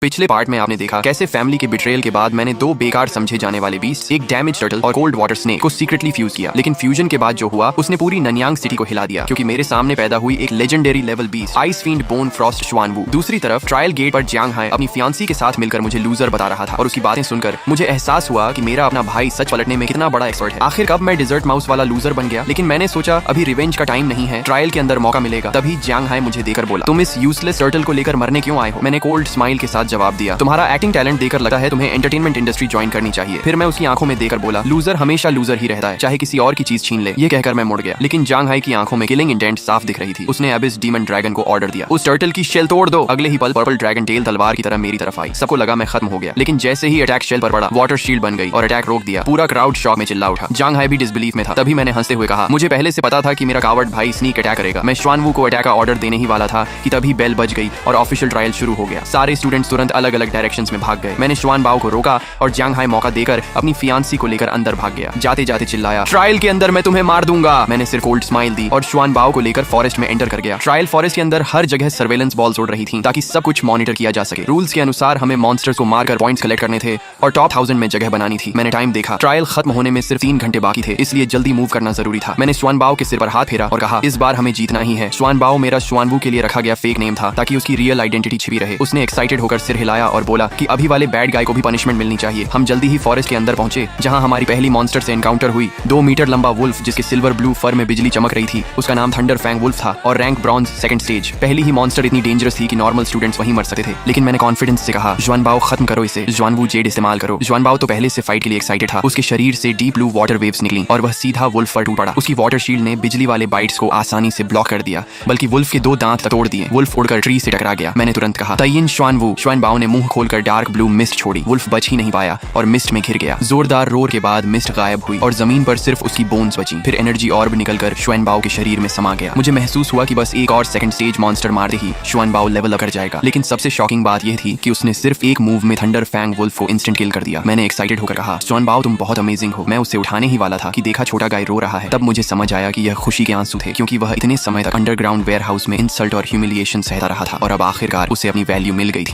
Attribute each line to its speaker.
Speaker 1: पिछले पार्ट में आपने देखा कैसे फैमिली के बिट्रेयल के बाद मैंने दो बेकार समझे जाने वाले बीस्ट, एक डैमेज टर्टल और कोल्ड वाटर स्नेक को सीक्रेटली फ्यूज किया। लेकिन फ्यूजन के बाद जो हुआ उसने पूरी नन्यांग सिटी को हिला दिया, क्योंकि मेरे सामने पैदा हुई एक legendary level beast, ice field bone frost Xuanwu. दूसरी तरफ ट्रायल गेट पर जियांग हाई अपनी फियांसी के साथ मिलकर मुझे लूजर बता रहा था, और उसकी बातें सुनकर मुझे एहसास हुआ कि मेरा अपना भाई सच पलटने में कितना बड़ा एक्सपर्ट है। आखिर कब मैं डिजर्ट माउस वाला लूजर बन गया, लेकिन मैंने सोचा अभी रिवेंज का टाइम नहीं है, ट्रायल के अंदर मौका मिलेगा। तभी जियांग हाई मुझे देकर बोला, तुम इस यूजलेस टर्टल को लेकर मरने क्यों आए हो? मैंने कोल्ड स्माइल के साथ जवाब दिया, तुम्हारा एक्टिंग टैलेंट देकर लगा है तुम्हें एंटरटेनमेंट इंडस्ट्री ज्वाइन करनी चाहिए। फिर मैं उसकी आंखों में देकर बोला, लूजर हमेशा लूजर ही रहता है, चाहे किसी और की चीज छीन ले। ये कहकर मैं मुड़ गया, लेकिन जियांग हाई की आंखों में किलिंग इंटेंट साफ दिख रही थी। उसने एबिस डीमन ड्रैगन को ऑर्डर दिया, उस टर्टल की शेल तोड़ दो। अगले ही पल पर्पल ड्रैगन टेल तलवार की तरह मेरी तरफ आई। सबको लगा मैं खत्म हो गया, लेकिन जैसे ही अटैक शेल पर पड़ा, वाटर शील्ड बन गई और अटैक रोक दिया। पूरा क्राउड शॉक में चिल्ला उठा। जियांग हाई भी डिसबिलीफ में था। तभी मैंने हंसते हुए कहा, मुझे पहले से पता था कि मेरा कावर्ड भाई स्नीक अटैक करेगा। मैं शुआनवू को अटैक का ऑर्डर देने ही वाला था कि तभी बेल बज गई और ऑफिशियल ट्रायल शुरू हो गया। सारे स्टूडेंट्स तुरंत अलग अलग डायरेक्शंस में भाग गए। मैंने शुआन बाओ को रोका और जियांग हाई मौका देकर अपनी फियांसी को लेकर अंदर भाग गया। जाते जाते चिल्लाया, ट्रायल के अंदर मैं तुम्हें मार दूंगा। मैंने सिर्फ कोल्ड स्माइल दी और शुआन बाओ को लेकर फॉरेस्ट में एंटर कर गया। ट्रायल फॉरेस्ट के अंदर हर जगह सर्वेलेंस बॉल्स उड़ रही थी ताकि सब कुछ मॉनिटर किया जा सके। रूल्स के अनुसार हमें मॉन्स्टर्स को मारकर पॉइंट्स कलेक्ट करने थे और टॉप 1000 में जगह बनानी थी। मैंने टाइम देखा, ट्रायल खत्म होने में सिर्फ 3 घंटे बाकी थे, इसलिए जल्दी मूव करना जरूरी था। मैंने शुआन बाओ के सिर पर हाथ फेरा और कहा, इस बार हमें जीतना ही है। शुआन बाओ मेरा शुआनवू के लिए रखा गया फेक नेम था ताकि उसकी रियल आइडेंटिटी छिपी रहे। उसने एक्साइटेड होकर सिर हिलाया और बोला कि अभी वाले बैड गाय को भी पनिशमेंट मिलनी चाहिए। हम जल्दी ही फॉरेस्ट के अंदर पहुंचे, जहां हमारी पहली मॉन्स्टर से एनकाउंटर हुई। 2 मीटर लंबा वुल्फ जिसके सिल्वर ब्लू फर में बिजली चमक रही थी, उसका नाम थंडर फैंग वुल्फ था और रैंक ब्रॉन्ज सेकंड स्टेज। पहली ही मॉन्स्टर इतनी डेंजरस थी कि नॉर्मल स्टूडेंट्स वहीं मर सकते थे, लेकिन मैंने कॉन्फिडेंस से कहा, जुआन बाओ खत्म करो इसे, जुआनवू जेड इस्तेमाल करो। जुआन बाओ तो पहले से फाइट के लिए एक्साइटेड था। उसके शरीर से डीप ब्लू वाटर वेव्स निकली और वह सीधा वुल्फ पर टूट पड़ा। उसकी वाटर शील्ड ने बिजली वाले बाइट्स को आसानी से ब्लॉक कर दिया, बल्कि वुल्फ के 2 दांत तोड़ दिए। वुल्फ उड़कर ट्री से टकरा गया। मैंने तुरंत कहा, तयिन शुआनवू। शुआन बाओ ने मुंह खोलकर डार्क ब्लू मिस्ट छोड़ी। वुल्फ बच ही नहीं पाया और मिस्ट में घिर गया। जोरदार रोर के बाद मिस्ट गायब हुई और जमीन पर सिर्फ उसकी बोन्स बची। फिर एनर्जी ऑर्ब निकलकर शुआन बाओ के शरीर में समा गया। मुझे महसूस हुआ कि बस एक और सेकंड स्टेज मॉन्स्टर मारते ही शुआन बाओ लेवल अप कर जाएगा। लेकिन सबसे शॉकिंग बात यह थी कि उसने सिर्फ एक मूव में थंडर फैंग वुल्फ को इंस्टेंट किल कर दिया। मैंने एक्साइटेड होकर कहा, शुआन बाओ तुम बहुत अमेजिंग हो। मैं उसे उठाने ही वाला था कि देखा छोटा गाय रो रहा है। तब मुझे समझ आया कि यह खुशी के आंसू थे, क्योंकि वह इतने समय तक अंडरग्राउंड वेयर हाउस में इंसल्ट और ह्यूमिलिएशन सहता रहा था और अब आखिरकार उसे अपनी वैल्यू मिल गई थी।